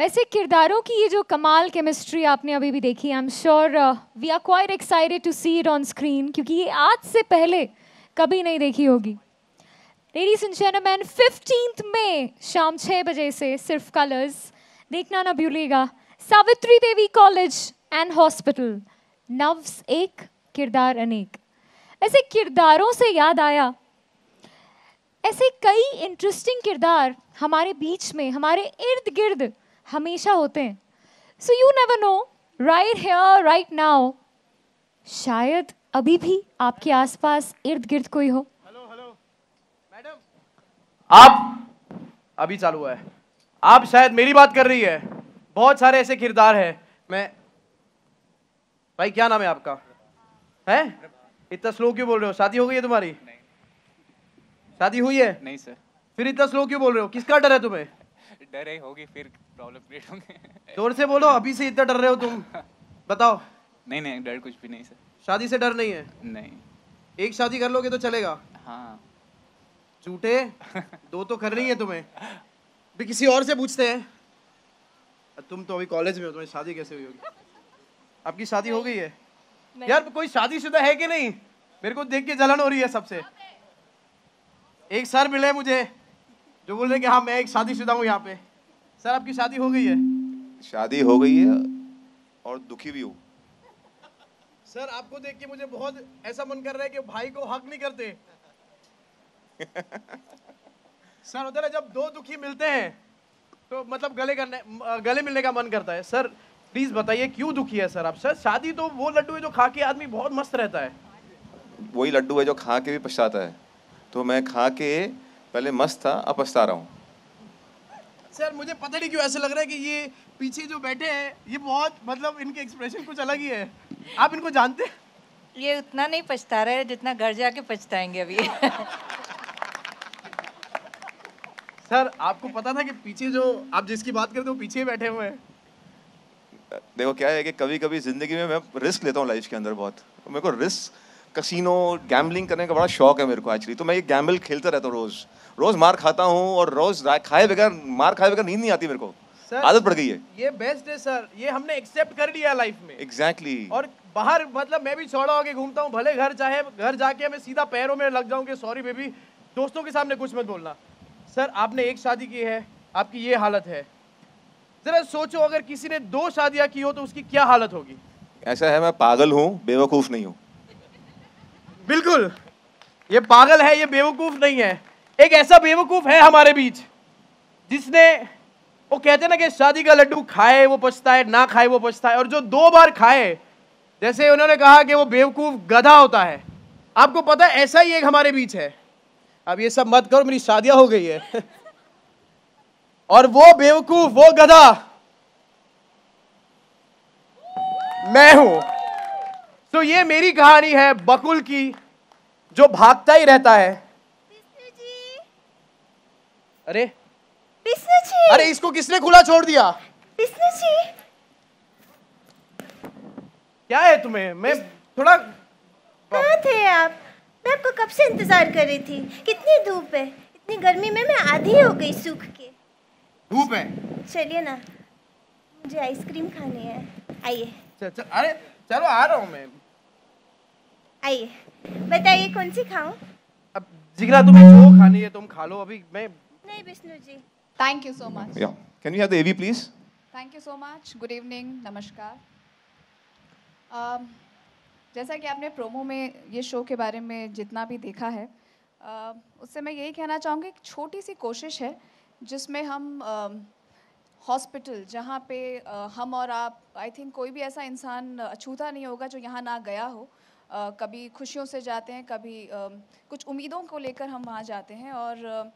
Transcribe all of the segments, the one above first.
वैसे किरदारों की ये जो कमाल केमिस्ट्री आपने अभी भी देखी, I am sure we are quite excited to see it on screen, क्योंकि ये आज से पहले कभी नहीं देखी होगी। लेडीज एंड जेंटलमैन, 15 मई शाम 6 बजे से सिर्फ कलर्स देखना ना भूलिएगा। Savitri Devi college and hospital, nerves एक किरदार अनेक। ऐसे किरदारों से याद आया, ऐसे कई इंटरेस्टिंग किरदार हमारे बीच में, हमारे इर्द गिर्द हमेशा होते हैं। So you never know, right here right now, शायद अभी भी आपके आसपास इर्द गिर्द कोई हो। हेलो हेलो मैडम, आप अभी चालू हुआ है। आप शायद मेरी बात कर रही है। बहुत सारे ऐसे किरदार हैं। मैं भाई, क्या नाम है आपका? है इतना स्लो क्यों बोल रहे हो? शादी हो गई है तुम्हारी? नहीं। शादी हुई है? नहीं सर। फिर इतना स्लो क्यों बोल रहे हो? किसका डर है तुम्हें? डर ही होगी, फिर प्रॉब्लम क्रिएट होंगे। जोर से बोलो, अभी से इतना डर रहे हो तुम। बताओ। नहीं नहीं, डर कुछ भी नहीं सर। शादी से डर नहीं है? नहीं। एक शादी कर लोगे तो चलेगा? हाँ। झूठे दो तो करनी है तुम्हें। भी किसी और से पूछते हैं। तुम तो अभी कॉलेज में हो, तुम्हें शादी कैसे हुई होगी? आपकी शादी हो गई है? यार कोई शादीशुदा है कि नहीं? मेरे को देख के जलन हो रही है सबसे। एक सर मिले मुझे जो बोल रहे कि हाँ मैं एक शादीशुदा हूँ यहाँ पे। सर आपकी शादी हो गई है? शादी हो गई है और दुखी भी हूँ। सर आपको देख के मुझे बहुत ऐसा मन कर रहा है कि भाई को हक नहीं करते। सर होता है ना, जब दो दुखी मिलते हैं तो मतलब गले मिलने का मन करता है। सर प्लीज बताइए क्यों दुखी है सर आप? सर शादी तो वो लड्डू है जो खा के आदमी बहुत मस्त रहता है। वही लड्डू है जो खा के भी पछताता है। तो मैं खा के पहले मस्त था, अब पछता रहा हूँ। सर मुझे पता नहीं क्यों ऐसा लग रहा है कि ये पीछे जो बैठे हैं ये बहुत मतलब इनके एक्सप्रेशन कुछ अलग ही है। आप इनको जानते हैं? ये उतना नहीं पछता रहे जितना घर जाके पछताएंगे अभी। सर आपको पता था कि पीछे जो आप जिसकी बात करते हो पीछे ही बैठे हुए हैं? देखो क्या है कि कभी कभी जिंदगी में मैं रिस्क लेता हूँ लाइफ के अंदर बहुत। मेरे को रिस्क, कसिनो, गैम्बलिंग करने का बड़ा शौक है मेरे को एक्चुअली। तो मैं ये गैम्बल खेलता रहता हूँ रोज रोज। मार खाता हूँ और रोज मार खाए बगैर नींद नहीं आती मेरे को। आदत पड़ गई है। ये बेस्ट है सर, ये हमने एक्सेप्ट कर लिया लाइफ में। एग्जैक्टली। और बाहर मतलब मैं भी चौड़ा होके घूमता हूँ, भले घर जाके मैं सीधा पैरों में लग जाऊँ कि सॉरी बेबी, दोस्तों के सामने कुछ मत बोलना। सर आपने एक शादी की है, आपकी ये हालत है। जरा सोचो अगर किसी ने 2 शादियां की हो तो उसकी क्या हालत होगी? ऐसा है, मैं पागल हूँ, बेवकूफ नहीं हूँ। बिल्कुल, ये पागल है, ये बेवकूफ नहीं है। एक ऐसा बेवकूफ है हमारे बीच जिसने, वो कहते हैं ना कि शादी का लड्डू खाए वो पछताए, ना खाए वो पछताए। और जो 2 बार खाए, जैसे उन्होंने कहा कि वो बेवकूफ गधा होता है। आपको पता है ऐसा ही एक हमारे बीच है। अब ये सब मत करो, मेरी शादियां हो गई है। और वो बेवकूफ, वो गधा मैं हूं। तो ये मेरी कहानी है बकुल की, जो भागता ही रहता है। अरे विष्णु जी, अरे इसको किसने खुला छोड़ दिया? विष्णु जी, क्या है तुम्हें? मैं थोड़ा कहाँ थे आप? मैं आपको कब से इंतजार कर रही थी। कितनी धूप है, इतनी गर्मी में मैं आधी हो गई सूख के। धूप है? चलिए ना, मुझे आइसक्रीम खानी है। आइए अरे चलो आ रहा हूं मैं। आइए, बताइए कौन सी खाऊं? अब जिगरा तुम्हें जो खानी है तुम खा लो, अभी मैं नहीं Vishnu ji. Thank you so much. Yeah. Can we have the AV please? Thank you so much. Good evening. नमस्कार. जैसा कि आपने प्रोमो में ये शो के बारे में जितना भी देखा है, उससे मैं यही कहना चाहूँगी, एक छोटी सी कोशिश है जिसमें हम हॉस्पिटल, जहाँ पे हम और आप, आई थिंक कोई भी ऐसा इंसान अछूता नहीं होगा जो यहाँ ना गया हो। कभी खुशियों से जाते हैं, कभी कुछ उम्मीदों को लेकर हम वहाँ जाते हैं, और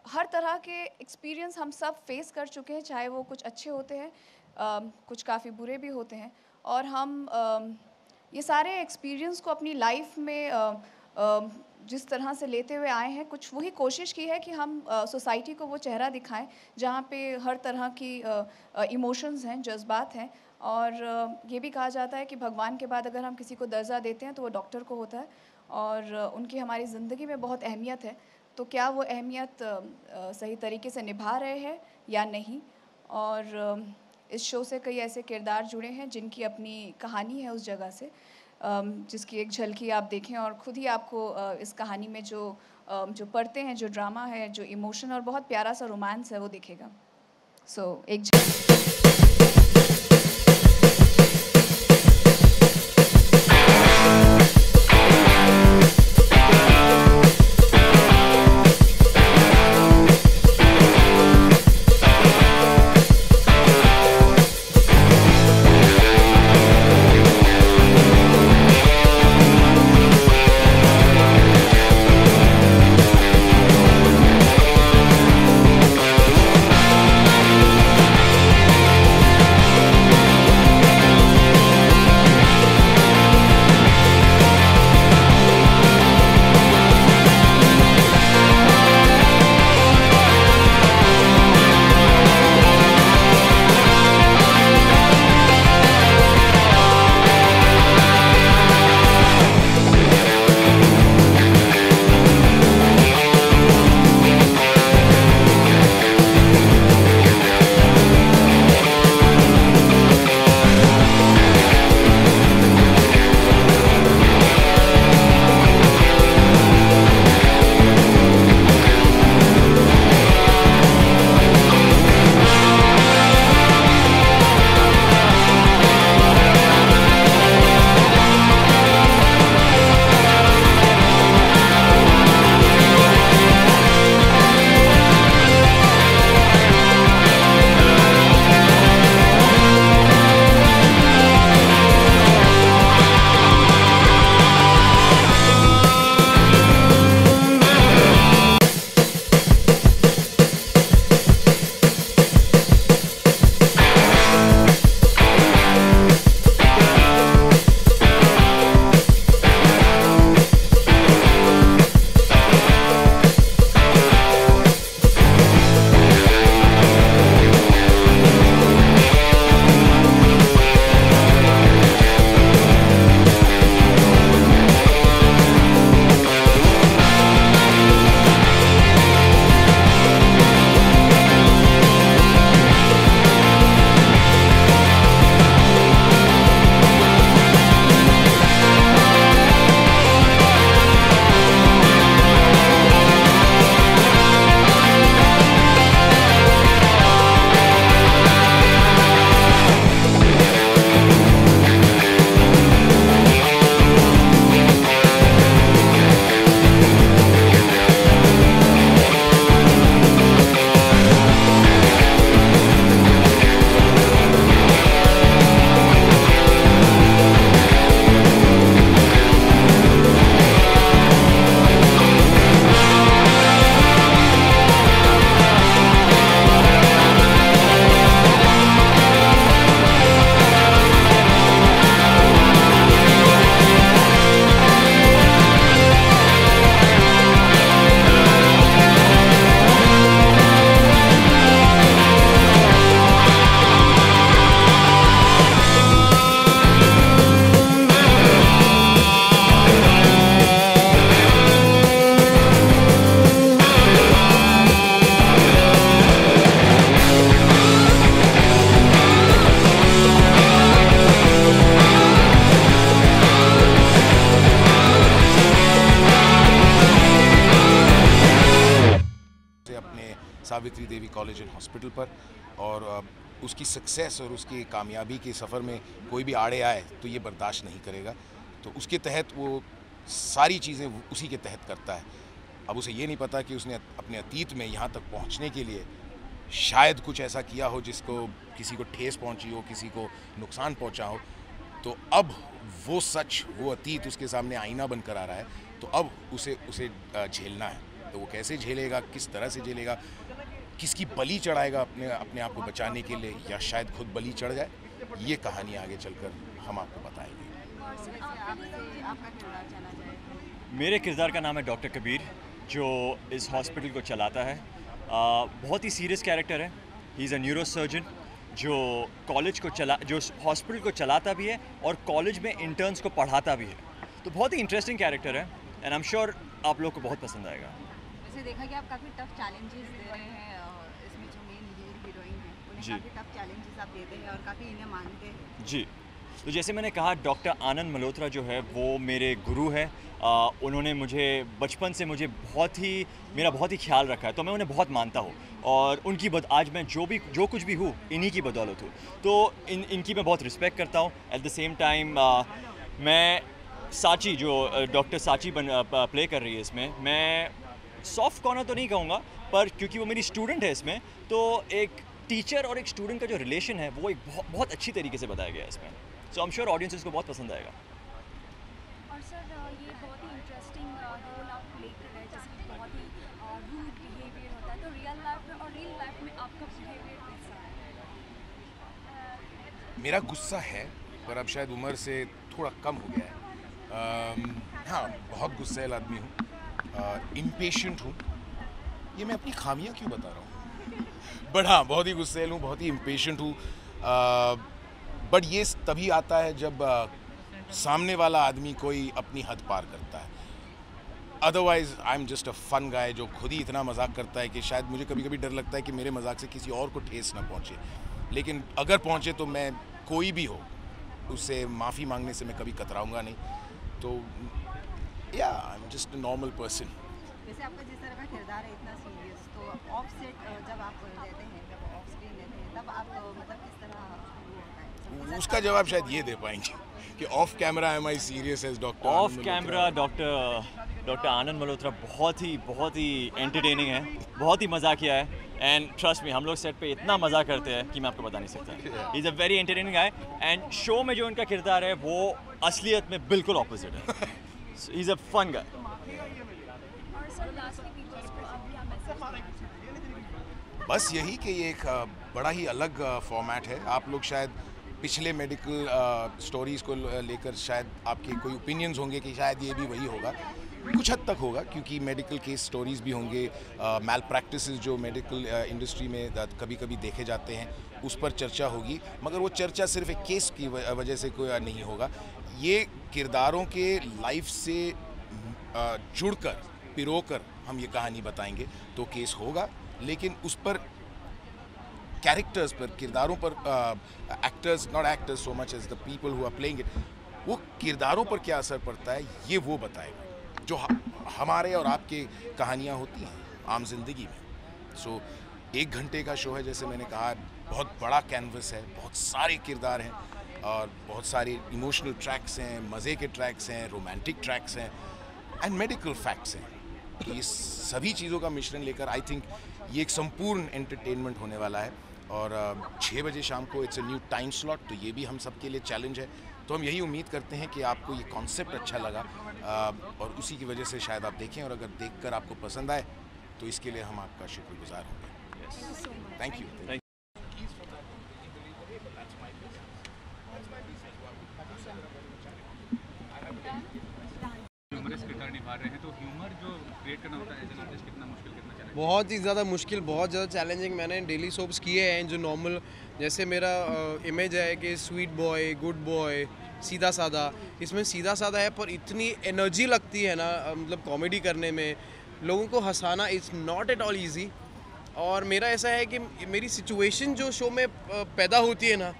हर तरह के एक्सपीरियंस हम सब फेस कर चुके हैं, चाहे वो कुछ अच्छे होते हैं, कुछ काफ़ी बुरे भी होते हैं। और हम ये सारे एक्सपीरियंस को अपनी लाइफ में जिस तरह से लेते हुए आए हैं, कुछ वही कोशिश की है कि हम सोसाइटी को वो चेहरा दिखाएं जहाँ पे हर तरह की इमोशंस हैं, जज्बात हैं। और ये भी कहा जाता है कि भगवान के बाद अगर हम किसी को दर्जा देते हैं तो वो डॉक्टर को होता है, और उनकी हमारी ज़िंदगी में बहुत अहमियत है। तो क्या वो अहमियत सही तरीके से निभा रहे हैं या नहीं, और इस शो से कई ऐसे किरदार जुड़े हैं जिनकी अपनी कहानी है उस जगह से, जिसकी एक झलकी आप देखें और खुद ही आपको इस कहानी में जो पढ़ते हैं, जो ड्रामा है, जो इमोशन और बहुत प्यारा सा रोमांस है वो दिखेगा। सो एक Savitri Devi college and hospital पर, और उसकी सक्सेस और उसकी कामयाबी के सफ़र में कोई भी आड़े आए तो ये बर्दाश्त नहीं करेगा। तो उसके तहत वो सारी चीज़ें उसी के तहत करता है। अब उसे ये नहीं पता कि उसने अपने अतीत में यहाँ तक पहुँचने के लिए शायद कुछ ऐसा किया हो जिसको किसी को ठेस पहुँची हो, किसी को नुकसान पहुँचा हो। तो अब वो सच, वो अतीत उसके सामने आईना बनकर आ रहा है, तो अब उसे झेलना है। तो वो कैसे झेलेगा, किस तरह से झेलेगा, किसकी बलि चढ़ाएगा अपने आप को बचाने के लिए, या शायद खुद बलि चढ़ जाए, ये कहानी आगे चलकर हम आपको बताएंगे। मेरे किरदार का नाम है डॉक्टर कबीर, जो इस हॉस्पिटल को चलाता है। बहुत ही सीरियस कैरेक्टर है। He is a neuro surgeon जो हॉस्पिटल को चलाता भी है और कॉलेज में इंटर्न्स को पढ़ाता भी है। तो बहुत ही इंटरेस्टिंग कैरेक्टर है एंड आई एम श्योर आप लोग को बहुत पसंद आएगा। वैसे देखा कि आप काफ़ी टफ चैलेंजेस दे रहे हैं इसमें जो मेन लीड हीरोइन है जी। काफ़ी टफ चैलेंजेस आप देते हैं और काफ़ी इन्हें मानते हैं। जी, तो जैसे मैंने कहा डॉक्टर आनंद मल्होत्रा जो है वो मेरे गुरु है। उन्होंने मुझे बचपन से मेरा बहुत ही ख्याल रखा है, तो मैं उन्हें बहुत मानता हूँ और आज मैं जो कुछ भी हूँ इन्हीं की बदौलत हूँ। तो इनकी मैं बहुत रिस्पेक्ट करता हूँ। एट द सेम टाइम मैं साची जो डॉक्टर साची प्ले कर रही है इसमें, मैं सॉफ्ट कॉर्नर तो नहीं कहूँगा, पर क्योंकि वो मेरी स्टूडेंट है इसमें, तो एक टीचर और एक स्टूडेंट का जो रिलेशन है वो एक बहुत अच्छी तरीके से बताया गया है इसमें। सो आई एम श्योर ऑडियंसेस को बहुत पसंद आएगा। और सर ये बहुत ही इंटरेस्टिंग रोल आप प्ले कर रहे हैं, जैसे कि बहुत ही रूड बिहेवियर होता है, तो रियल लाइफ में आपका बिहेवियर कैसा है? मेरा गुस्सा है, पर अब शायद उम्र से थोड़ा कम हो गया है। हाँ, बहुत गुस्सैल आदमी हूँ, इम्पेशेंट हूँ। ये मैं अपनी खामियाँ क्यों बता रहा हूँ? बट हाँ, बहुत ही गुस्सैल हूँ, बहुत ही इम्पेशेंट हूँ। बट ये तभी आता है जब सामने वाला आदमी कोई अपनी हद पार करता है। Otherwise I am just a fun guy जो खुद ही इतना मजाक करता है कि शायद मुझे कभी कभी डर लगता है कि मेरे मजाक से किसी और को ठेस ना पहुँचे, लेकिन अगर पहुँचे तो मैं कोई भी हो उससे माफ़ी मांगने से मैं कभी कतराऊँगा नहीं। तो या आई am just a normal person. वैसे आपका जिस तरह का किरदार है इतना सीरियस, तो ऑफ सेट जब आप रहते हैं, जब ऑफ स्क्रीन रहते हैं, तब आप मतलब किस तरह होता है? उसका जवाब शायद ये दे पाएंगे कि off camera am I serious as doctor off camera doctor Anand Malhotra बहुत ही एंटरटेनिंग है, बहुत ही मजाकिया है। एंड ट्रस्ट मी, हम लोग सेट पे इतना मज़ा करते हैं कि मैं आपको बता नहीं सकता। ही is a very entertaining guy, and show में जो इनका किरदार है वो असलियत में बिल्कुल ऑपोजिट है। He is a fun guy. और सर लास्टली पीपल्स को आप क्या मैसेज देना चाहेंगे? बस यही कि ये एक बड़ा ही अलग फॉर्मेट है। आप लोग शायद पिछले मेडिकल स्टोरीज़ को लेकर शायद आपके कोई ओपिनियंस होंगे कि शायद ये भी वही होगा, कुछ हद तक होगा, क्योंकि मेडिकल केस स्टोरीज़ भी होंगे, मैल प्रैक्टिसेस जो मेडिकल इंडस्ट्री में कभी कभी देखे जाते हैं उस पर चर्चा होगी, मगर वो चर्चा सिर्फ एक केस की वजह से कोई नहीं होगा। ये किरदारों के लाइफ से जुड़कर पिरोकर हम ये कहानी बताएंगे, तो केस होगा, लेकिन उस पर कैरेक्टर्स पर, किरदारों पर, actors not actors so much as the people who are playing it, वो किरदारों पर क्या असर पड़ता है ये वो बताएगा जो हमारे और आपके कहानियाँ होती हैं आम जिंदगी में। सो 1 घंटे का शो है, जैसे मैंने कहा, बहुत बड़ा कैनवस है, बहुत सारे किरदार हैं और बहुत सारे इमोशनल ट्रैक्स हैं, मज़े के ट्रैक्स हैं, रोमांटिक ट्रैक्स हैं एंड मेडिकल फैक्ट्स हैं। तो ये सभी चीज़ों का मिश्रण लेकर आई थिंक ये एक संपूर्ण एंटरटेनमेंट होने वाला है। और 6 बजे शाम को it's a new time slot, तो ये भी हम सबके लिए चैलेंज है। तो हम यही उम्मीद करते हैं कि आपको ये कॉन्सेप्ट अच्छा लगा और उसी की वजह से शायद आप देखें, और अगर देखकर आपको पसंद आए तो इसके लिए हम आपका शुक्रगुजार होंगे। Thank you. ह्यूमरस किरदार निभा रहे हैं, तो ह्यूमर जो क्रिएट करना होता है एज एन आर्टिस्ट कितना मुश्किल, कितना चैलेंजिंग? बहुत ही ज़्यादा मुश्किल, बहुत ज़्यादा चैलेंजिंग। मैंने डेली सोप्स किए हैं जो नॉर्मल, जैसे मेरा इमेज है कि स्वीट बॉय, गुड बॉय, सीधा साधा। इसमें सीधा साधा है पर इतनी एनर्जी लगती है ना, मतलब कॉमेडी करने में, लोगों को हंसाना it's not at all easy. और मेरा ऐसा है कि मेरी सिचुएशन जो शो में पैदा होती है ना,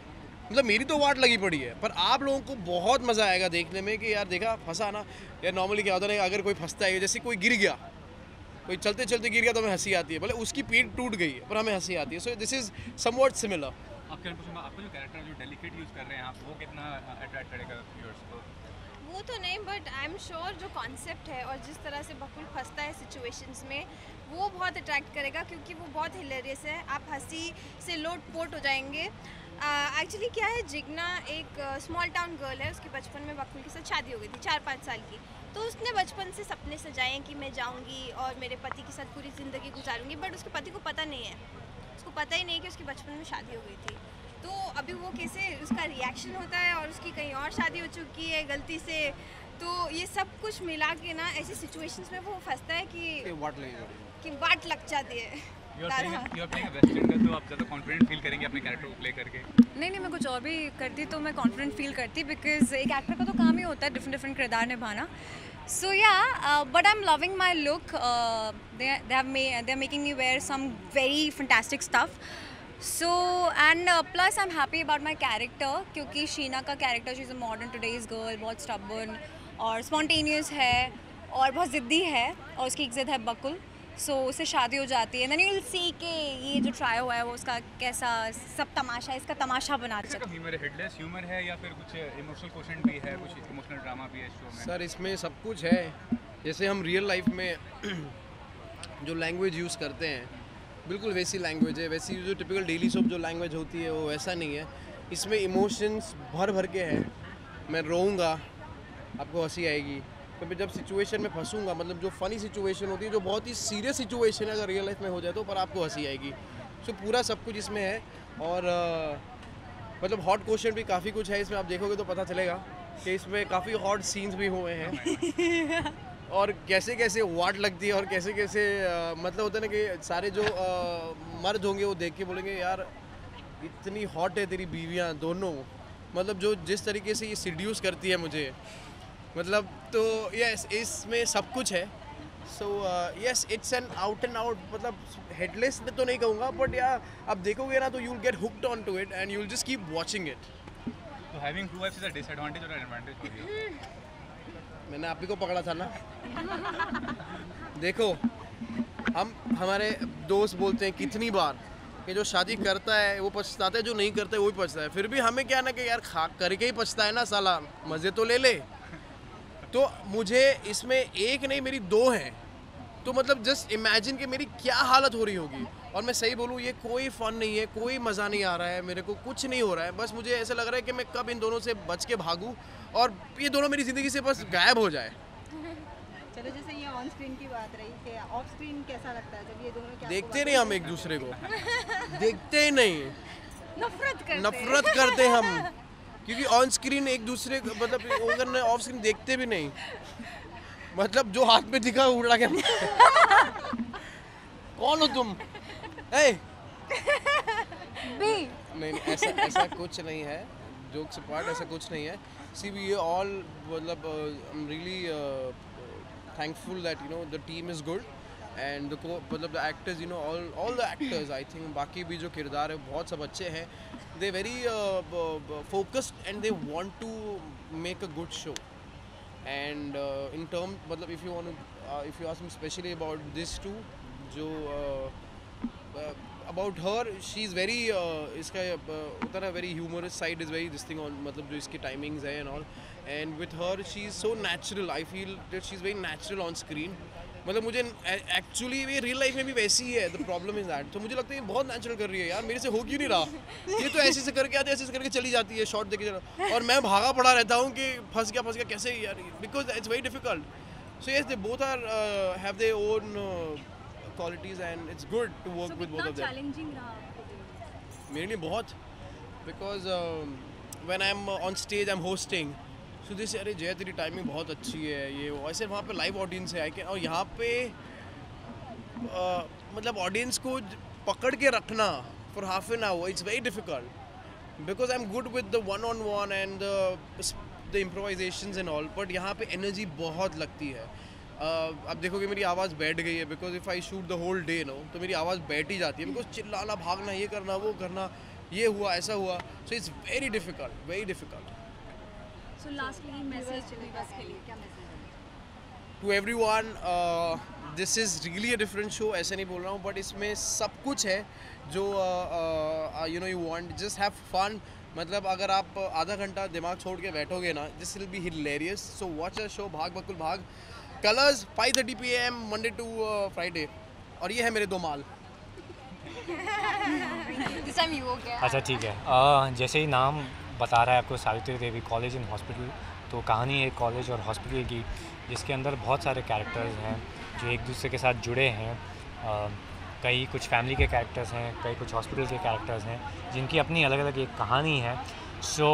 मतलब मेरी तो वाट लगी पड़ी है, पर आप लोगों को बहुत मज़ा आएगा देखने में कि यार देखा फंसा ना। यार नॉर्मली क्या होता है, अगर कोई फंसता है, जैसे कोई गिर गया, कोई चलते चलते गिर गया तो हमें हंसी आती है, भले उसकी पीठ टूट गई है पर हमें हंसी आती है। So this is somewhat similar. आपका जो कैरेक्टर जो डेलिकेट यूज़ कर रहे हैं आप, वो कितना अट्रैक्ट करेगा व्यूअर्स को? वो तो नहीं, बट आई एम श्योर जो कॉन्सेप्ट है और जिस तरह से बकुल फंसता है सिचुएशंस में, वो बहुत अट्रैक्ट करेगा, क्योंकि वो बहुत हिलेरियस है। आप हंसी से लोट-पोट हो जाएंगे। एक्चुअली क्या है, जिग्ना एक स्मॉल टाउन गर्ल है, उसकी बचपन में बकुल के साथ शादी हो गई थी 4-5 साल की। तो उसने बचपन से सपने सजाए हैं कि मैं जाऊंगी और मेरे पति के साथ पूरी ज़िंदगी गुजारूंगी, बट उसके पति को पता नहीं है, उसको पता ही नहीं कि उसकी बचपन में शादी हो गई थी। तो अभी वो कैसे उसका रिएक्शन होता है, और उसकी कहीं और शादी हो चुकी है गलती से, तो ये सब कुछ मिला के ना ऐसी सिचुएशंस में वो फंसता है कि वाट लग जाती है। You are playing a western girl, तो आप ज़्यादा कॉन्फिडेंट फील करेंगे अपने कैरेक्टर को प्ले करके? नहीं, मैं कुछ और भी करती तो मैं कॉन्फिडेंट फील करती, बिकॉज एक एक्टर का तो काम ही होता है डिफरेंट किरदार निभाना। So yeah, but I am loving my look. They are making me wear some very fantastic stuff. So and plus I'm happy about my character क्योंकि शीना का character she is a modern today's girl, बहुत stubborn और spontaneous है और बहुत ज़िद्दी है और उसकी एक ज़िद है बकुल. सो उससे शादी हो जाती है. देन यू विल सी कि ये जो ट्राई हुआ है वो उसका कैसा सब तमाशा, इसका तमाशा बना इसका ह्यूमर है, हेडलेस ह्यूमर है या फिर कुछ इमोशनल क्वेश्चन भी है, कुछ इमोशनल ड्रामा भी है शो में? सर इसमें सब कुछ है. जैसे हम रियल लाइफ में जो लैंग्वेज यूज़ करते हैं बिल्कुल वैसी लैंग्वेज है, वैसी जो टिपिकल डेली सोप जो लैंग्वेज होती है वो वैसा नहीं है. इसमें इमोशंस भर भर के हैं. मैं रोऊंगा, आपको हंसी आएगी. तो मैं जब सिचुएशन में फंसूंगा, मतलब जो फ़नी सिचुएशन होती है, जो बहुत ही सीरियस सिचुएशन है अगर रियल लाइफ में हो जाए तो, पर आपको हंसी आएगी. सो पूरा सब कुछ इसमें है. और मतलब हॉट क्वेश्चन भी काफ़ी कुछ है इसमें. आप देखोगे तो पता चलेगा कि इसमें काफ़ी हॉट सीन्स भी हुए हैं. और कैसे कैसे वाट लगती है और कैसे कैसे मतलब होता है ना कि सारे जो मर्द होंगे वो देख के बोलेंगे यार इतनी हॉट है तेरी बीवियाँ दोनों, मतलब जो जिस तरीके से ये सीड्यूस करती है मुझे, मतलब तो यस इसमें सब कुछ है. So yes it's an out and out, मतलब हेडलेस तो नहीं कहूँगा बट यार आप देखोगे ना तो you will get hooked on to it and you will just keep watching it. तो having two wifes is a disadvantage or advantage for you? मैंने आप ही को पकड़ा था ना. देखो हमारे दोस्त बोलते हैं कितनी बार कि जो शादी करता है वो पछताता है, जो नहीं करता है वो भी पछता है. फिर भी हमें क्या ना कि यार खा करके ही पछता है ना साला, मज़े तो ले ले. तो मुझे इसमें एक नहीं मेरी दो हैं. तो मतलब जस्ट इमेजिन कि मेरी क्या हालत हो रही होगी. और मैं सही बोलूँ ये कोई फ़न नहीं है, कोई मज़ा नहीं आ रहा है, मेरे को कुछ नहीं हो रहा है. बस मुझे ऐसा लग रहा है कि मैं कब इन दोनों से बच के भागूँ और ये दोनों मेरी ज़िंदगी से बस गायब हो जाए. चलो जैसे ये ऑन स्क्रीन की बात रही कि ऑफ स्क्रीन कैसा लगता है जब ये दोनों क्या देखते नहीं हम एक दूसरे को, देखते ही नहीं, नफरत करते हम. क्योंकि ऑन स्क्रीन एक दूसरे को मतलब अगर ऑफ स्क्रीन देखते भी नहीं, मतलब जो हाथ में दिखा उड़ा के कौन हो तुम? नहीं ऐसा कुछ नहीं है. जोक्स अपार्ट ऐसा कुछ नहीं है. सी वी ऑल मतलब I am really thankful that you know the team is good and मतलब the actors you know all the actors I think बाकी भी जो किरदार है बहुत सब अच्छे हैं. They very focused and they want to make a good show. And in term मतलब if you ask me specially about this two, जो about her she is very इसका होता है very humorous side is very this thing on मतलब जो इसकी timings है and all, and with her she is so natural. I feel that she is very natural on screen. मतलब मुझे actually ये रियल लाइफ में भी वैसी ही है. The problem is that. तो मुझे लगता है ये बहुत नेचुरल कर रही है यार, मेरे से हो क्यों नहीं रहा. ये तो ऐसे से करके आती है, ऐसे से करके चली जाती है, शॉर्ट देके चला, और मैं भागा पड़ा रहता हूँ कि फंस गया कैसे यार, because it's very difficult. So yes they both are have their own qualities and it's good to work with both of them. Challenging रहा मेरे लिए बहुत, because when I'm on stage I'm hosting, so this अरे जय तेरी timing बहुत अच्छी है, ये वैसे वहाँ पे लाइव ऑडियंस है और यहाँ पे मतलब ऑडियंस को पकड़ के रखना for half an hour it's very difficult because I'm good with the one-on-one and the improvisations and all, but यहाँ पे एनर्जी बहुत लगती है. अब देखोगे मेरी आवाज़ बैठ गई है because if I shoot the whole day no तो मेरी आवाज़ बैठ ही जाती है बिकॉज चिल्लाना, भागना, ये करना, वो करना, ये हुआ, ऐसा हुआ. So it's very difficult. So lastly message viewers के लिए क्या मैसेज है? To everyone, this is really a different show. ऐसे नहीं बोल रहा हूँ, बट इसमें सब कुछ है जो you know you want. Just have fun. मतलब अगर आप आधा घंटा दिमाग छोड़ के बैठोगे ना, this will be hilarious. So watch a show Bhaag Bakul Bhaag. Colors 5:30 PM Monday to Friday. और ये है मेरे 2 माल. अच्छा ठीक है. जैसे ही नाम बता रहा है आपको, Savitri Devi college and hospital, तो कहानी है कॉलेज और हॉस्पिटल की, जिसके अंदर बहुत सारे कैरेक्टर्स हैं जो एक दूसरे के साथ जुड़े हैं. कई कुछ फैमिली के कैरेक्टर्स हैं, कई कुछ हॉस्पिटल के कैरेक्टर्स हैं, जिनकी अपनी अलग अलग एक कहानी है. सो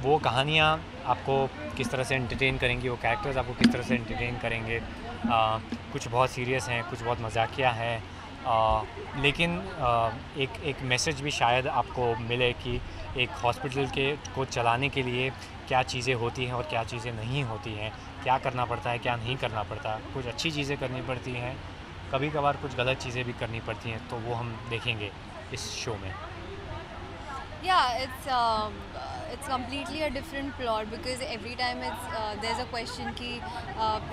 वो कहानियाँ आपको किस तरह से एंटरटेन करेंगी, वो कैरेक्टर्स आपको किस तरह से एंटरटेन करेंगे. कुछ बहुत सीरियस हैं, कुछ बहुत मजाकिया है, लेकिन एक मैसेज भी शायद आपको मिले कि एक हॉस्पिटल को चलाने के लिए क्या चीज़ें होती हैं और क्या चीज़ें नहीं होती हैं, क्या करना पड़ता है, क्या नहीं करना पड़ता. कुछ अच्छी चीज़ें करनी पड़ती हैं, कभी कभार कुछ गलत चीज़ें भी करनी पड़ती हैं, तो वो हम देखेंगे. इस शो में? Yeah, it's completely a different plot because every time there's a question कि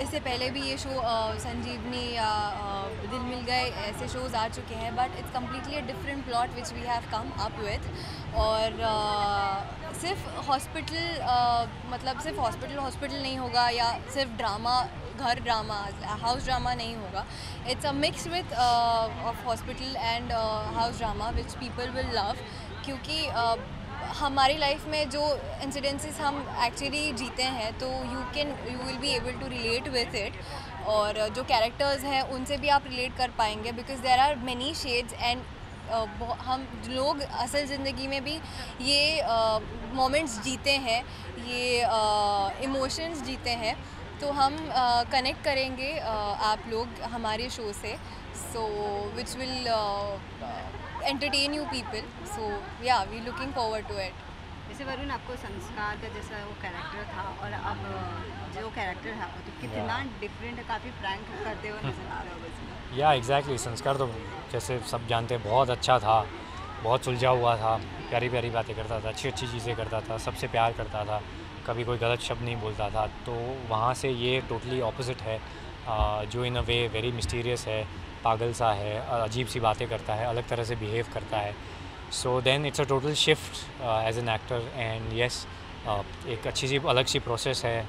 इससे पहले भी ये शो संजीवनी या दिल मिल गए ऐसे शोज़ आ चुके हैं, but it's completely a different plot which we have come up with. और सिर्फ हॉस्पिटल मतलब सिर्फ हॉस्पिटल नहीं होगा या सिर्फ ड्रामा, घर ड्रामा, हाउस ड्रामा नहीं होगा. It's a mix with of hospital and house drama which people will love. क्योंकि हमारी लाइफ में जो इंसिडेंसेस हम एक्चुअली जीते हैं तो you will be able to relate with it, और जो कैरेक्टर्स हैं उनसे भी आप रिलेट कर पाएंगे because there are many shades and हम लोग असल ज़िंदगी में भी ये मोमेंट्स जीते हैं, ये इमोशंस जीते हैं, तो हम कनेक्ट करेंगे आप लोग हमारे शो से, so which will entertain you people. So yeah, we looking forward to it. जैसे वरुण, आपको संस्कार का जैसा वो कैरेक्टर था और अब जो कैरेक्टर है तो कितना डिफरेंट है, काफ़ी प्रैंक करते हुए नजर आ रहा है उसमें. या एग्जैक्टली, संस्कार तो जैसे सब जानते हैं बहुत अच्छा था, बहुत सुलझा हुआ था, प्यारी प्यारी बातें करता था, अच्छी अच्छी चीज़ें करता था, सबसे प्यार करता था, कभी कोई गलत शब्द नहीं बोलता था. तो वहाँ से ये टोटली ऑपोजिट है, जो इन अ वे वेरी मिस्टीरियस है, पागल सा है, अजीब सी बातें करता है, अलग तरह से बिहेव करता है. So then it's a total shift as an actor, and yes एक अच्छी सी अलग सी प्रोसेस है,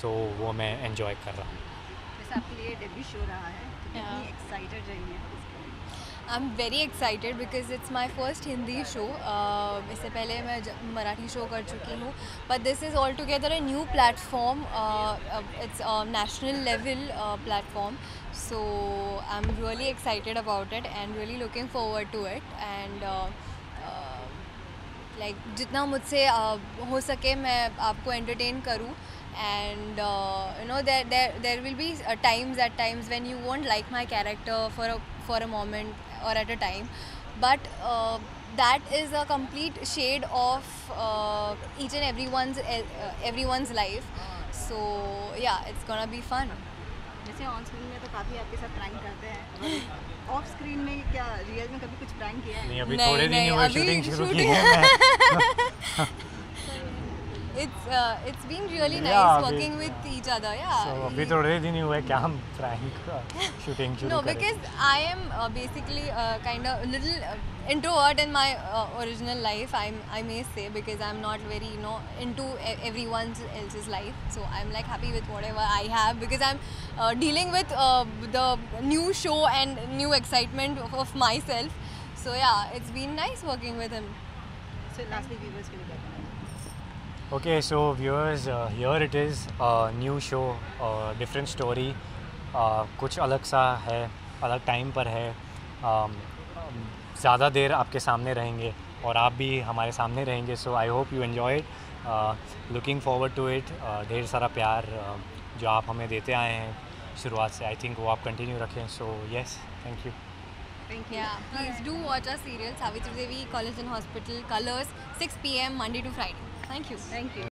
तो वो मैं एंजॉय कर रहा हूँ. वैसे आपके लिए डेब्यू शो रहा है, तो कितनी एक्साइटेड रही है? I'm very excited because it's my first Hindi show. इससे पहले मैं मराठी शो कर चुकी हूँ, but this is altogether a new platform. It's a national level platform, so I'm really excited about it and really looking forward to it. And like जितना मुझसे हो सके मैं आपको entertain करूँ. And you know there will be at times when you won't like my character for a moment or at a time, but that is a complete shade of each and everyone's life. So yeah, it's gonna be fun. जैसे on screen में तो काफ़ी आपके साथ prank करते हैं, of screen में क्या रियल में कभी कुछ प्रैंक किया है? नहीं, अभी थोड़े दिन हुए शूटिंग शुरू की है. It's been really nice working with each other. Yeah. So अभी थोड़े दिन हुए क्या हम प्रैंक शूटिंग शुरू No, करें? because I am basically kind of a little introvert in my original life. I may say, because I'm not very into everyone else's life. So I'm like happy with whatever I have because I'm dealing with the new show and new excitement of myself. So yeah, it's been nice working with him. So lastly, viewers के लिए क्या कहना? Okay, so viewers, here it is, new show, different story, कुछ अलग सा है, अलग time पर है, ज़्यादा देर आपके सामने रहेंगे और आप भी हमारे सामने रहेंगे. So I hope you enjoy it, looking forward to it. ढेर सारा प्यार जो आप हमें देते आए हैं शुरुआत से, आई थिंक वो आप कंटिन्यू रखें. So yes, thank you. Thank you. Yeah, please do watch our serial Savitri Devi College and Hospital, Colors, 6 p.m. Monday to Friday. Thank you. Thank you.